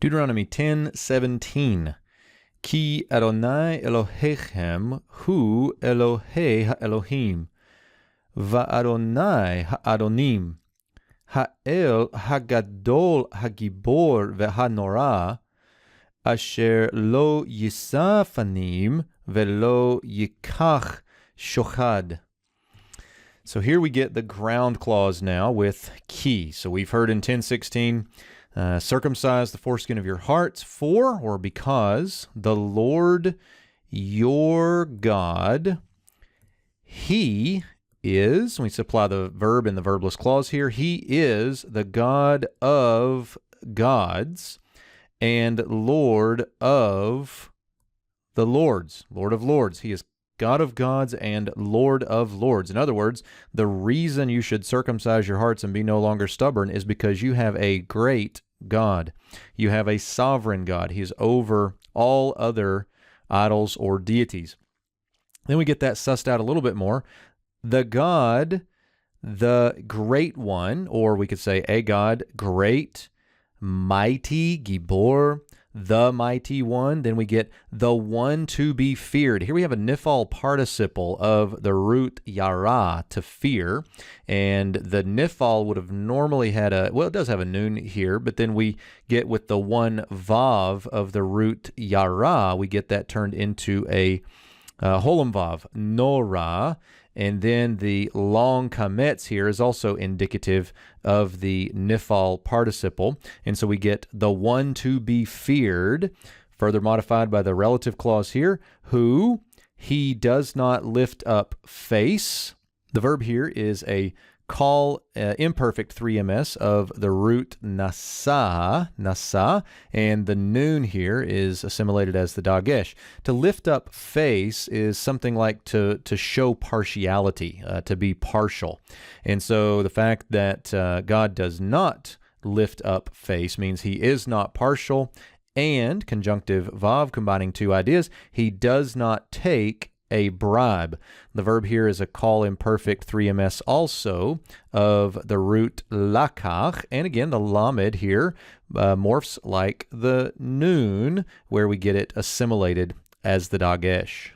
Deuteronomy 10:17. Ki Adonai Elohechem hu Elohei ha'Elohim, va'Adonai ha'Adonim, ha'el ha'gadol ha'gibor ve'ha'norah, asher lo yisa fanim ve'lo yikach shochad. So here we get the ground clause now with ki. So we've heard in 10:16, circumcise the foreskin of your hearts, for or because the Lord your God, He is, we supply the verb in the verbless clause here, He is the God of gods and Lord of the lords, Lord of lords. He is God of gods and Lord of lords. In other words, the reason you should circumcise your hearts and be no longer stubborn is because you have a great God. You have a sovereign God. He is over all other idols or deities. Then we get that sussed out a little bit more. The God, the great one, or we could say a God, great, mighty, Gibor, the mighty one. Then we get the one to be feared. Here we have a nifal participle of the root yara, to fear. And the nifal would have normally had a, well, it does have a nun here, but then we get with the one vav of the root yara, we get that turned into a holam vav, nora. And then the long kametz here is also indicative of the nifal participle. And so we get the one to be feared, further modified by the relative clause here, who he does not lift up face. The verb here is a call imperfect 3ms of the root nasa, and the noon here is assimilated as the dagesh. To lift up face is something like to show partiality, to be partial. And so the fact that God does not lift up face means he is not partial, and conjunctive vav combining two ideas, he does not take a bribe. The verb here is a call imperfect 3ms also of the root lakach. And again, the lamed here morphs like the noon, where we get it assimilated as the dagesh.